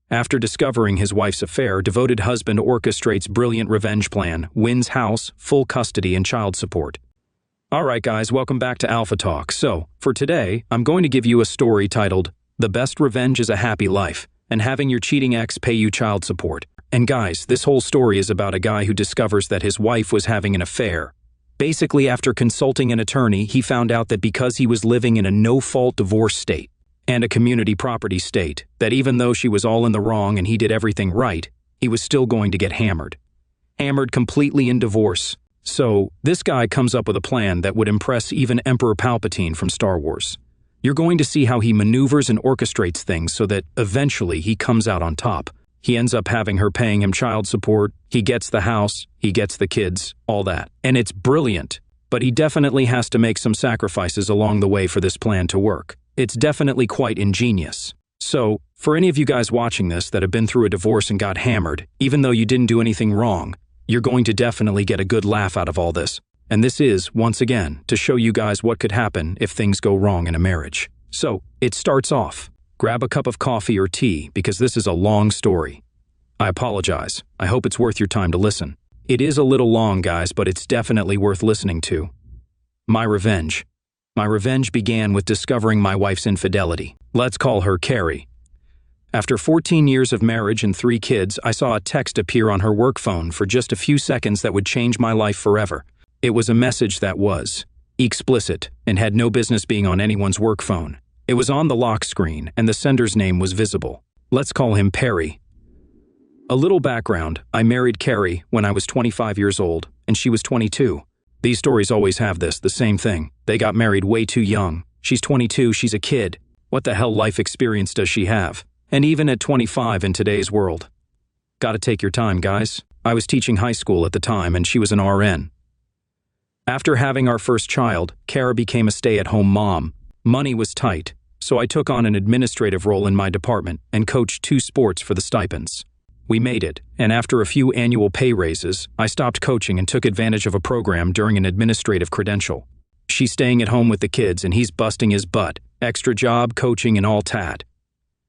After discovering his wife's affair, devoted husband orchestrates brilliant revenge plan, wins house, full custody, and child support. Alright guys, welcome back to Alpha Talk. So, for today, I'm going to give you a story titled, The Best Revenge is a Happy Life, and Having Your Cheating Ex Pay You Child Support. And guys, this whole story is about a guy who discovers that his wife was having an affair. Basically, after consulting an attorney, he found out that because he was living in a no-fault divorce state and a community property state, that even though she was all in the wrong and he did everything right, he was still going to get hammered. Hammered completely in divorce. So, this guy comes up with a plan that would impress even Emperor Palpatine from Star Wars. You're going to see how he maneuvers and orchestrates things so that eventually he comes out on top. He ends up having her paying him child support, he gets the house, he gets the kids, all that. And it's brilliant, but he definitely has to make some sacrifices along the way for this plan to work. It's definitely quite ingenious. So, for any of you guys watching this that have been through a divorce and got hammered, even though you didn't do anything wrong, you're going to definitely get a good laugh out of all this. And this is, once again, to show you guys what could happen if things go wrong in a marriage. So, it starts off. Grab a cup of coffee or tea because this is a long story. I apologize. I hope it's worth your time to listen. It is a little long, guys, but it's definitely worth listening to. My revenge. My revenge began with discovering my wife's infidelity. Let's call her Carrie. After 14 years of marriage and 3 kids, I saw a text appear on her work phone for just a few seconds that would change my life forever. It was a message that was explicit and had no business being on anyone's work phone. It was on the lock screen, and the sender's name was visible. Let's call him Perry. A little background, I married Carrie when I was 25 years old, and she was 22. These stories always have this, the same thing. They got married way too young. She's 22, she's a kid. What the hell life experience does she have? And even at 25 in today's world. Gotta take your time, guys. I was teaching high school at the time, and she was an RN. After having our first child, Kara became a stay-at-home mom. Money was tight, so I took on an administrative role in my department and coached 2 sports for the stipends. We made it, and after a few annual pay raises, I stopped coaching and took advantage of a program during an administrative credential. She's staying at home with the kids and he's busting his butt, extra job, coaching, and all tat.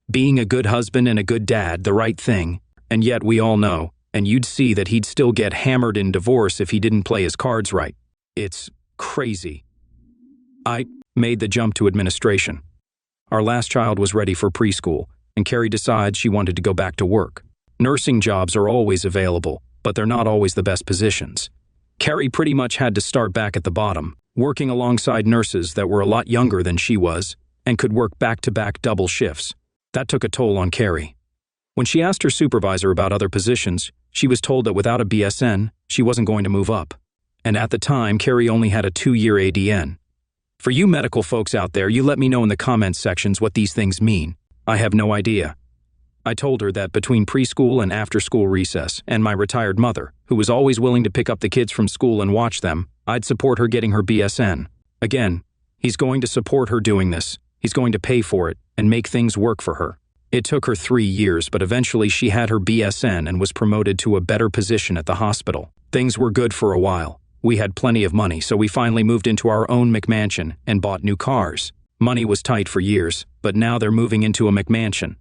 Being a good husband and a good dad, the right thing, and yet we all know, and you'd see that he'd still get hammered in divorce if he didn't play his cards right. It's crazy. I made the jump to administration. Our last child was ready for preschool, and Carrie decides she wanted to go back to work. Nursing jobs are always available, but they're not always the best positions. Carrie pretty much had to start back at the bottom, working alongside nurses that were a lot younger than she was, and could work back-to-back double shifts. That took a toll on Carrie. When she asked her supervisor about other positions, she was told that without a BSN, she wasn't going to move up. And at the time, Carrie only had a 2-year ADN. For you medical folks out there, you let me know in the comments sections what these things mean. I have no idea. I told her that between preschool and after-school recess, and my retired mother, who was always willing to pick up the kids from school and watch them, I'd support her getting her BSN. Again, he's going to support her doing this. He's going to pay for it and make things work for her. It took her 3 years, but eventually she had her BSN and was promoted to a better position at the hospital. Things were good for a while. We had plenty of money, so we finally moved into our own McMansion and bought new cars. Money was tight for years, but now they're moving into a McMansion.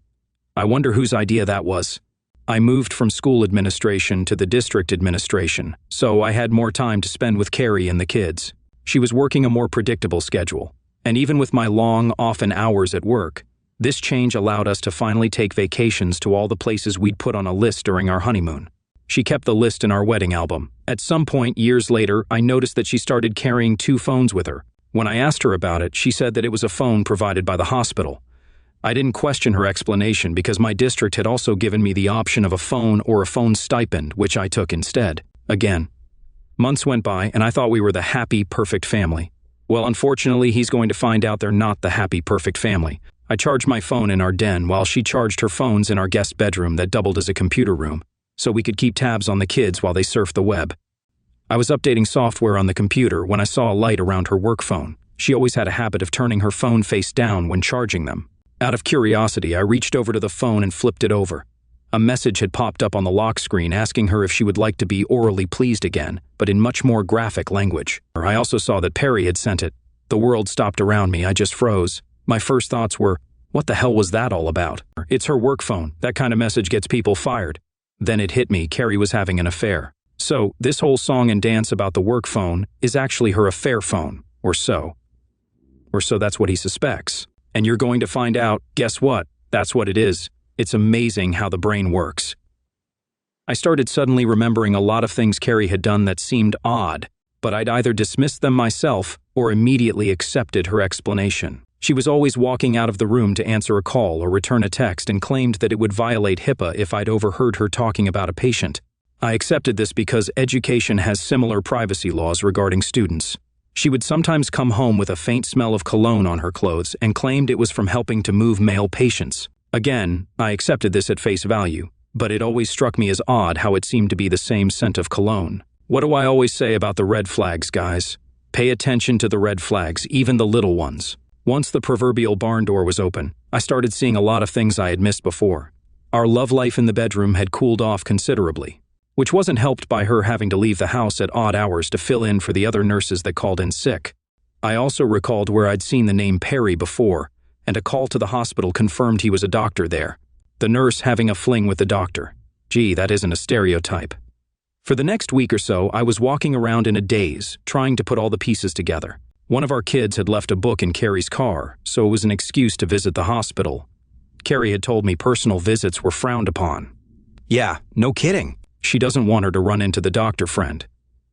I wonder whose idea that was. I moved from school administration to the district administration, so I had more time to spend with Carrie and the kids. She was working a more predictable schedule, and even with my long, often hours at work, this change allowed us to finally take vacations to all the places we'd put on a list during our honeymoon. She kept the list in our wedding album. At some point, years later, I noticed that she started carrying 2 phones with her. When I asked her about it, she said that it was a phone provided by the hospital. I didn't question her explanation because my district had also given me the option of a phone or a phone stipend, which I took instead. Again, months went by and I thought we were the happy, perfect family. Well, unfortunately, he's going to find out they're not the happy, perfect family. I charged my phone in our den while she charged her phones in our guest bedroom that doubled as a computer room, so we could keep tabs on the kids while they surfed the web. I was updating software on the computer when I saw a light around her work phone. She always had a habit of turning her phone face down when charging them. Out of curiosity, I reached over to the phone and flipped it over. A message had popped up on the lock screen asking her if she would like to be orally pleased again, but in much more graphic language. I also saw that Perry had sent it. The world stopped around me, I just froze. My first thoughts were, What the hell was that all about? It's her work phone. That kind of message gets people fired. Then it hit me, Carrie was having an affair. So, this whole song and dance about the work phone is actually her affair phone, or so. Or so that's what he suspects. And you're going to find out, guess what? That's what it is. It's amazing how the brain works. I started suddenly remembering a lot of things Carrie had done that seemed odd, but I'd either dismissed them myself or immediately accepted her explanation. She was always walking out of the room to answer a call or return a text and claimed that it would violate HIPAA if I'd overheard her talking about a patient. I accepted this because education has similar privacy laws regarding students. She would sometimes come home with a faint smell of cologne on her clothes and claimed it was from helping to move male patients. Again, I accepted this at face value, but it always struck me as odd how it seemed to be the same scent of cologne. What do I always say about the red flags, guys? Pay attention to the red flags, even the little ones. Once the proverbial barn door was open, I started seeing a lot of things I had missed before. Our love life in the bedroom had cooled off considerably, which wasn't helped by her having to leave the house at odd hours to fill in for the other nurses that called in sick. I also recalled where I'd seen the name Perry before, and a call to the hospital confirmed he was a doctor there. The nurse having a fling with the doctor. Gee, that isn't a stereotype. For the next week or so, I was walking around in a daze, trying to put all the pieces together. One of our kids had left a book in Carrie's car, so it was an excuse to visit the hospital. Carrie had told me personal visits were frowned upon. Yeah, no kidding. She doesn't want her to run into the doctor friend.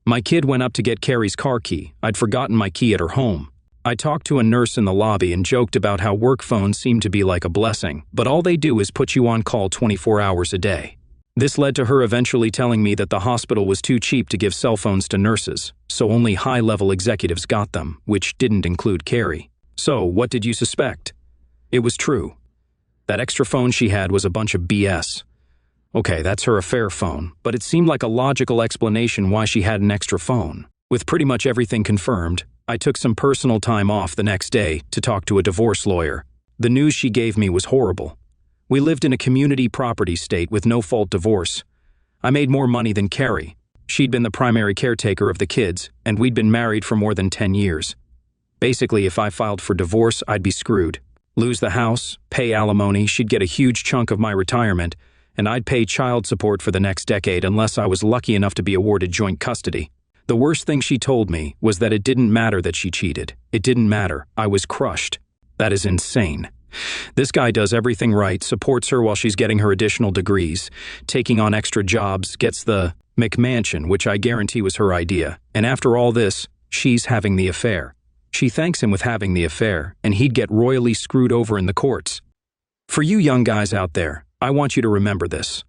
My kid went up to get Carrie's car key. I'd forgotten my key at her home. I talked to a nurse in the lobby and joked about how work phones seem to be like a blessing, but all they do is put you on call 24 hours a day. This led to her eventually telling me that the hospital was too cheap to give cell phones to nurses, so only high-level executives got them, which didn't include Carrie. So, what did you suspect? It was true. That extra phone she had was a bunch of BS. Okay, that's her affair phone, but it seemed like a logical explanation why she had an extra phone. With pretty much everything confirmed, I took some personal time off the next day to talk to a divorce lawyer. The news she gave me was horrible. We lived in a community property state with no-fault divorce. I made more money than Carrie. She'd been the primary caretaker of the kids, and we'd been married for more than 10 years. Basically, if I filed for divorce, I'd be screwed. Lose the house, pay alimony, she'd get a huge chunk of my retirement, and I'd pay child support for the next decade unless I was lucky enough to be awarded joint custody. The worst thing she told me was that it didn't matter that she cheated. It didn't matter. I was crushed. That is insane. This guy does everything right, supports her while she's getting her additional degrees, taking on extra jobs, gets the McMansion, which I guarantee was her idea. And after all this, she's having the affair. She thanks him with having the affair, and he'd get royally screwed over in the courts. For you young guys out there, I want you to remember this.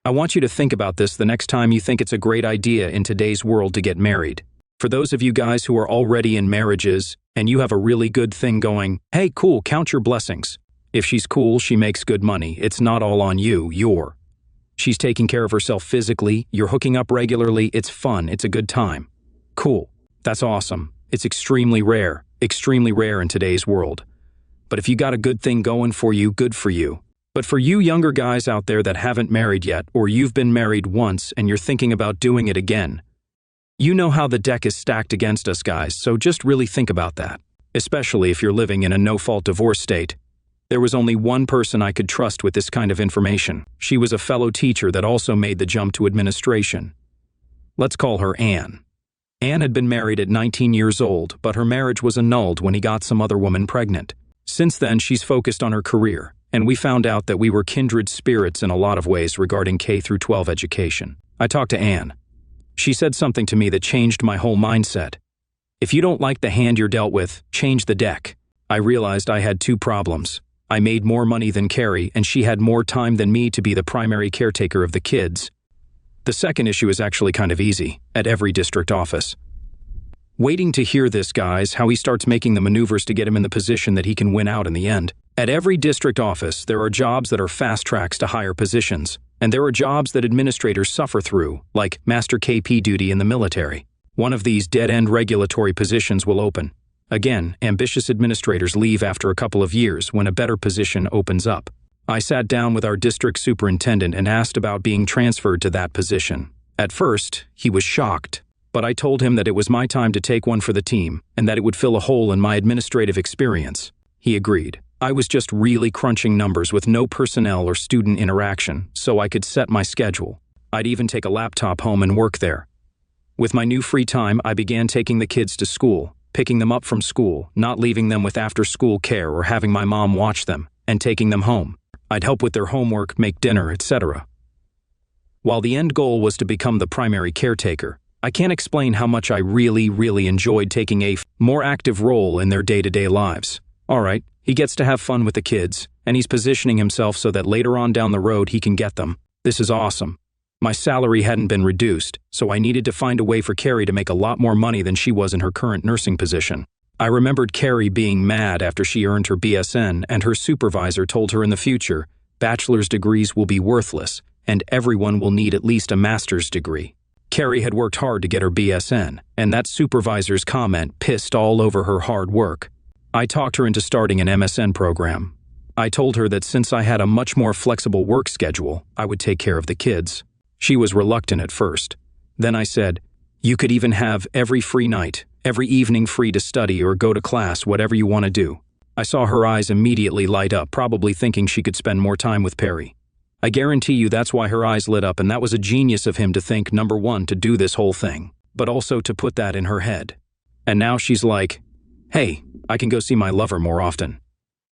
I want you to think about this the next time you think it's a great idea in today's world to get married. For those of you guys who are already in marriages and you have a really good thing going, hey, cool, count your blessings. If she's cool, she makes good money. It's not all on you, she's taking care of herself physically, you're hooking up regularly, it's fun, it's a good time. Cool. That's awesome. It's extremely rare in today's world. But if you got a good thing going for you, good for you. But for you younger guys out there that haven't married yet, or you've been married once and you're thinking about doing it again, you know how the deck is stacked against us, guys, so just really think about that. Especially if you're living in a no-fault divorce state. There was only one person I could trust with this kind of information. She was a fellow teacher that also made the jump to administration. Let's call her Anne. Anne had been married at 19 years old, but her marriage was annulled when he got some other woman pregnant. Since then, she's focused on her career, and we found out that we were kindred spirits in a lot of ways regarding K-12 education. I talked to Anne. She said something to me that changed my whole mindset. If you don't like the hand you're dealt with, change the deck. I realized I had two problems. I made more money than Carrie, and she had more time than me to be the primary caretaker of the kids. The second issue is actually kind of easy, at every district office. Waiting to hear this, guys, how he starts making the maneuvers to get him in the position that he can win out in the end. At every district office, there are jobs that are fast tracks to higher positions, and there are jobs that administrators suffer through, like Master KP duty in the military. One of these dead-end regulatory positions will open. Again, ambitious administrators leave after a couple of years when a better position opens up. I sat down with our district superintendent and asked about being transferred to that position. At first, he was shocked, but I told him that it was my time to take one for the team and that it would fill a hole in my administrative experience. He agreed. I was just really crunching numbers with no personnel or student interaction, so I could set my schedule. I'd even take a laptop home and work there. With my new free time, I began taking the kids to school, picking them up from school, not leaving them with after-school care or having my mom watch them, and taking them home. I'd help with their homework, make dinner, etc. While the end goal was to become the primary caretaker, I can't explain how much I really enjoyed taking a more active role in their day-to-day lives. Alright, he gets to have fun with the kids, and he's positioning himself so that later on down the road he can get them. This is awesome. My salary hadn't been reduced, so I needed to find a way for Carrie to make a lot more money than she was in her current nursing position. I remembered Carrie being mad after she earned her BSN and her supervisor told her in the future, bachelor's degrees will be worthless and everyone will need at least a master's degree. Carrie had worked hard to get her BSN, and that supervisor's comment pissed all over her hard work. I talked her into starting an MSN program. I told her that since I had a much more flexible work schedule, I would take care of the kids. She was reluctant at first. Then I said, "You could even have every free night, every evening free to study or go to class, whatever you want to do." I saw her eyes immediately light up, probably thinking she could spend more time with Perry. I guarantee you that's why her eyes lit up, and that was a genius of him to think, number one, to do this whole thing, but also to put that in her head. And now she's like, "Hey, I can go see my lover more often."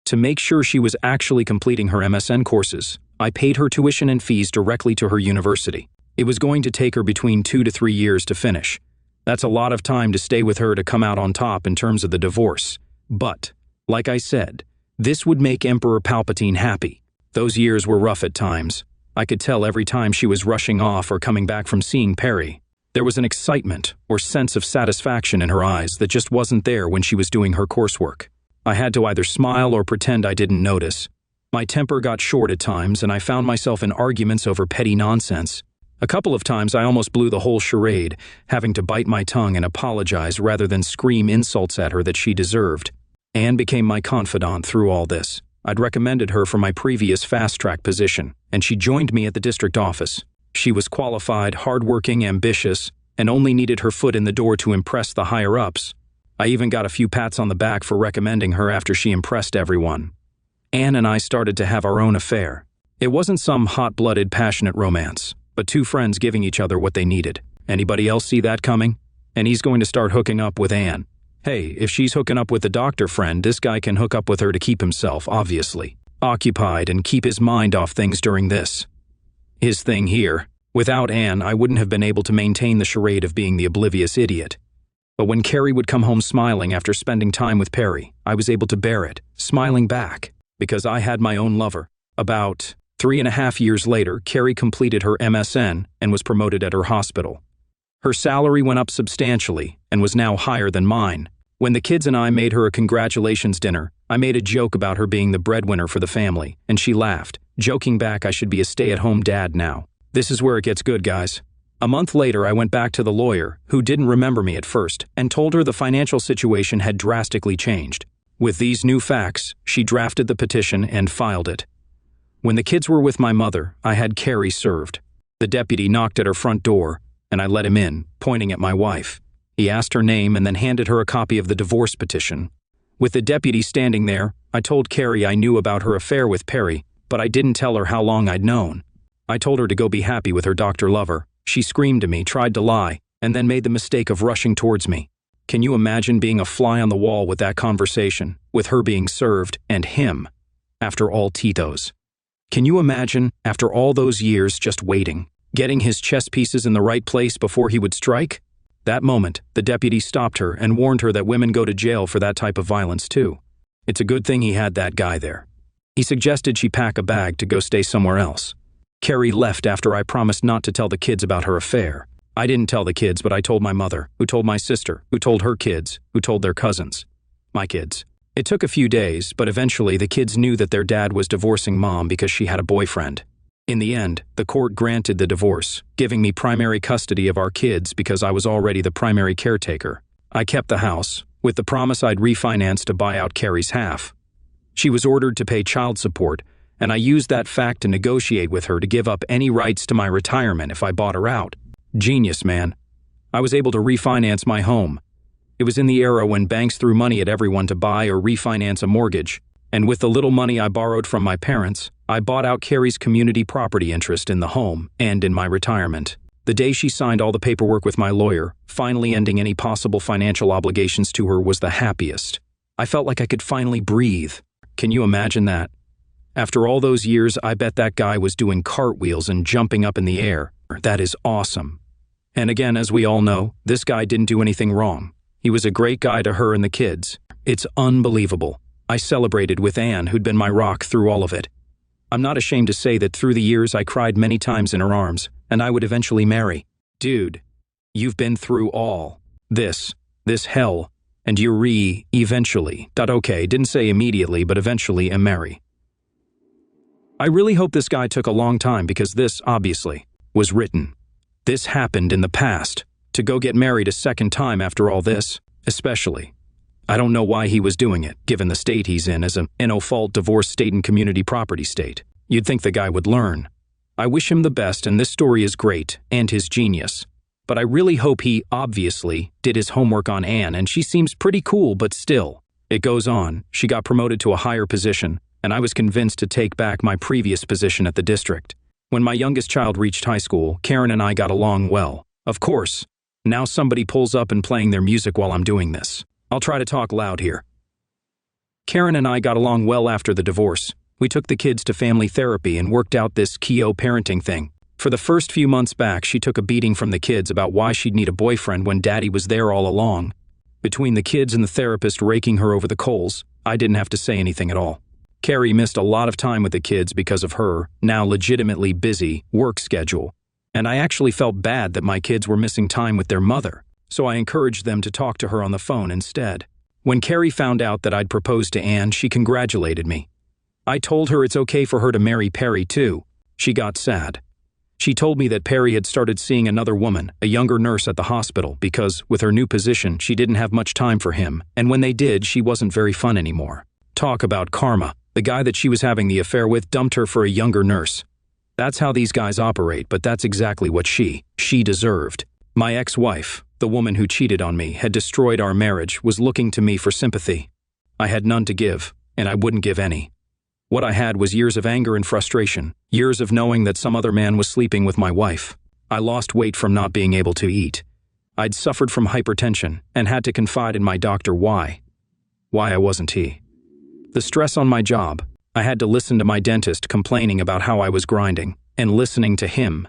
To make sure she was actually completing her MSN courses, I paid her tuition and fees directly to her university. It was going to take her between 2 to 3 years to finish. That's a lot of time to stay with her to come out on top in terms of the divorce. But, like I said, this would make Emperor Palpatine happy. Those years were rough at times. I could tell every time she was rushing off or coming back from seeing Perry. There was an excitement or sense of satisfaction in her eyes that just wasn't there when she was doing her coursework. I had to either smile or pretend I didn't notice. My temper got short at times, and I found myself in arguments over petty nonsense. A couple of times I almost blew the whole charade, having to bite my tongue and apologize rather than scream insults at her that she deserved. Anne became my confidant through all this. I'd recommended her for my previous fast-track position, and she joined me at the district office. She was qualified, hardworking, ambitious, and only needed her foot in the door to impress the higher-ups. I even got a few pats on the back for recommending her after she impressed everyone. Anne and I started to have our own affair. It wasn't some hot-blooded, passionate romance, but two friends giving each other what they needed. Anybody else see that coming? And he's going to start hooking up with Anne. Hey, if she's hooking up with the doctor friend, this guy can hook up with her to keep himself, obviously, occupied and keep his mind off things during this. His thing here. Without Anne, I wouldn't have been able to maintain the charade of being the oblivious idiot. But when Carrie would come home smiling after spending time with Perry, I was able to bear it, smiling back, because I had my own lover. About 3.5 years later, Carrie completed her MSN and was promoted at her hospital. Her salary went up substantially and was now higher than mine. When the kids and I made her a congratulations dinner, I made a joke about her being the breadwinner for the family, and she laughed, joking back I should be a stay-at-home dad now. This is where it gets good, guys. A month later, I went back to the lawyer, who didn't remember me at first, and told her the financial situation had drastically changed. With these new facts, she drafted the petition and filed it. When the kids were with my mother, I had Carrie served. The deputy knocked at her front door, and I let him in, pointing at my wife. He asked her name and then handed her a copy of the divorce petition. With the deputy standing there, I told Carrie I knew about her affair with Perry, but I didn't tell her how long I'd known. I told her to go be happy with her doctor lover. She screamed at me, tried to lie, and then made the mistake of rushing towards me. Can you imagine being a fly on the wall with that conversation, with her being served, and him, after all Tito's? Can you imagine, after all those years just waiting, getting his chess pieces in the right place before he would strike? That moment, the deputy stopped her and warned her that women go to jail for that type of violence too. It's a good thing he had that guy there. He suggested she pack a bag to go stay somewhere else. Carrie left after I promised not to tell the kids about her affair. I didn't tell the kids, but I told my mother, who told my sister, who told her kids, who told their cousins. My kids. It took a few days, but eventually the kids knew that their dad was divorcing mom because she had a boyfriend. In the end, the court granted the divorce, giving me primary custody of our kids because I was already the primary caretaker. I kept the house, with the promise I'd refinance to buy out Carrie's half. She was ordered to pay child support, and I used that fact to negotiate with her to give up any rights to my retirement if I bought her out. Genius, man. I was able to refinance my home. It was in the era when banks threw money at everyone to buy or refinance a mortgage. And with the little money I borrowed from my parents, I bought out Carrie's community property interest in the home and in my retirement. The day she signed all the paperwork with my lawyer, finally ending any possible financial obligations to her, was the happiest. I felt like I could finally breathe. Can you imagine that? After all those years, I bet that guy was doing cartwheels and jumping up in the air. That is awesome. And again, as we all know, this guy didn't do anything wrong. He was a great guy to her and the kids. It's unbelievable. I celebrated with Anne, who'd been my rock through all of it. I'm not ashamed to say that through the years I cried many times in her arms, and I would eventually marry. Dude, you've been through all this hell, and you're eventually, okay, didn't say immediately, but eventually marry. I really hope this guy took a long time, because this, obviously, was written. This happened in the past. To go get married a second time after all this, especially. I don't know why he was doing it, given the state he's in as a no-fault divorce state and community property state. You'd think the guy would learn. I wish him the best, and this story is great, and his genius. But I really hope he, obviously, did his homework on Anne, and she seems pretty cool, but still. It goes on, she got promoted to a higher position, and I was convinced to take back my previous position at the district. When my youngest child reached high school, Karen and I got along well. Of course, now somebody pulls up and playing their music while I'm doing this. I'll try to talk loud here. Karen and I got along well after the divorce. We took the kids to family therapy and worked out this Keo parenting thing. For the first few months back, she took a beating from the kids about why she'd need a boyfriend when Daddy was there all along. Between the kids and the therapist raking her over the coals, I didn't have to say anything at all. Carrie missed a lot of time with the kids because of her, now legitimately busy, work schedule. And I actually felt bad that my kids were missing time with their mother, so I encouraged them to talk to her on the phone instead. When Carrie found out that I'd proposed to Anne, she congratulated me. I told her it's okay for her to marry Perry too. She got sad. She told me that Perry had started seeing another woman, a younger nurse at the hospital, because, with her new position, she didn't have much time for him, and when they did, she wasn't very fun anymore. Talk about karma. The guy that she was having the affair with dumped her for a younger nurse. That's how these guys operate, but that's exactly what she deserved. My ex-wife, the woman who cheated on me, had destroyed our marriage, was looking to me for sympathy. I had none to give, and I wouldn't give any. What I had was years of anger and frustration, years of knowing that some other man was sleeping with my wife. I lost weight from not being able to eat. I'd suffered from hypertension and had to confide in my doctor why I wasn't he. The stress on my job, I had to listen to my dentist complaining about how I was grinding, and listening to him.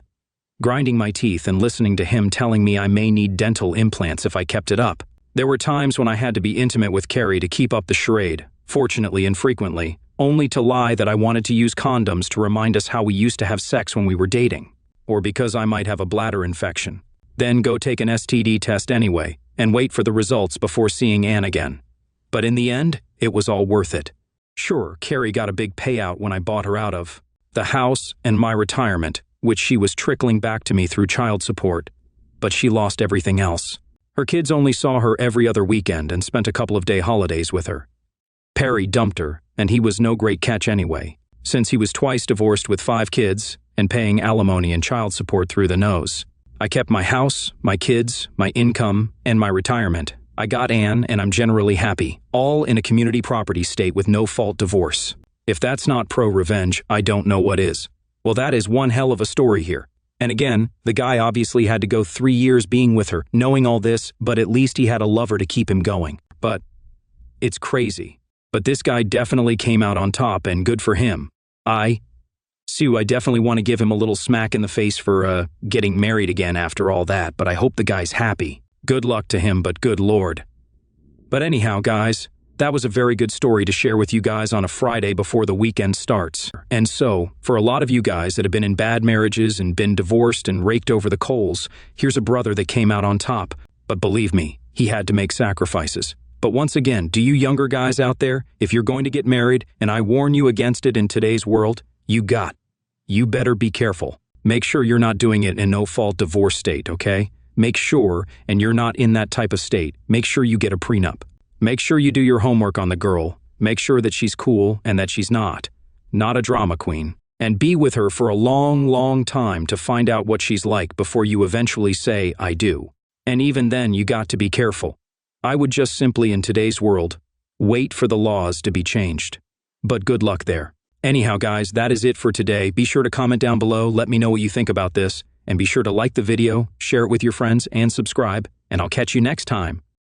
Grinding my teeth and listening to him telling me I may need dental implants if I kept it up. There were times when I had to be intimate with Carrie to keep up the charade, fortunately infrequently, only to lie that I wanted to use condoms to remind us how we used to have sex when we were dating, or because I might have a bladder infection. Then go take an STD test anyway, and wait for the results before seeing Anne again. But in the end, it was all worth it. Sure, Carrie got a big payout when I bought her out of the house and my retirement, which she was trickling back to me through child support, but she lost everything else. Her kids only saw her every other weekend and spent a couple of day holidays with her. Perry dumped her, and he was no great catch anyway, since he was twice divorced with 5 kids and paying alimony and child support through the nose. I kept my house, my kids, my income, and my retirement. I got Anne, and I'm generally happy, all in a community property state with no-fault divorce. If that's not pro-revenge, I don't know what is. Well, that is one hell of a story here. And again, the guy obviously had to go 3 years being with her, knowing all this, but at least he had a lover to keep him going. But it's crazy. But this guy definitely came out on top, and good for him. Sue, I definitely want to give him a little smack in the face for, getting married again after all that, but I hope the guy's happy. Good luck to him, but good Lord. But anyhow, guys, that was a very good story to share with you guys on a Friday before the weekend starts. And so, for a lot of you guys that have been in bad marriages and been divorced and raked over the coals, here's a brother that came out on top. But believe me, he had to make sacrifices. But once again, do you younger guys out there, if you're going to get married, and I warn you against it in today's world, you better be careful. Make sure you're not doing it in no-fault divorce state, okay? Make sure, and you're not in that type of state, make sure you get a prenup. Make sure you do your homework on the girl. Make sure that she's cool and that she's not a drama queen. And be with her for a long, long time to find out what she's like before you eventually say, I do. And even then, you got to be careful. I would just simply, in today's world, wait for the laws to be changed. but good luck there. Anyhow, guys, that is it for today. Be sure to comment down below, let me know what you think about this, and be sure to like the video, share it with your friends, and subscribe, and I'll catch you next time.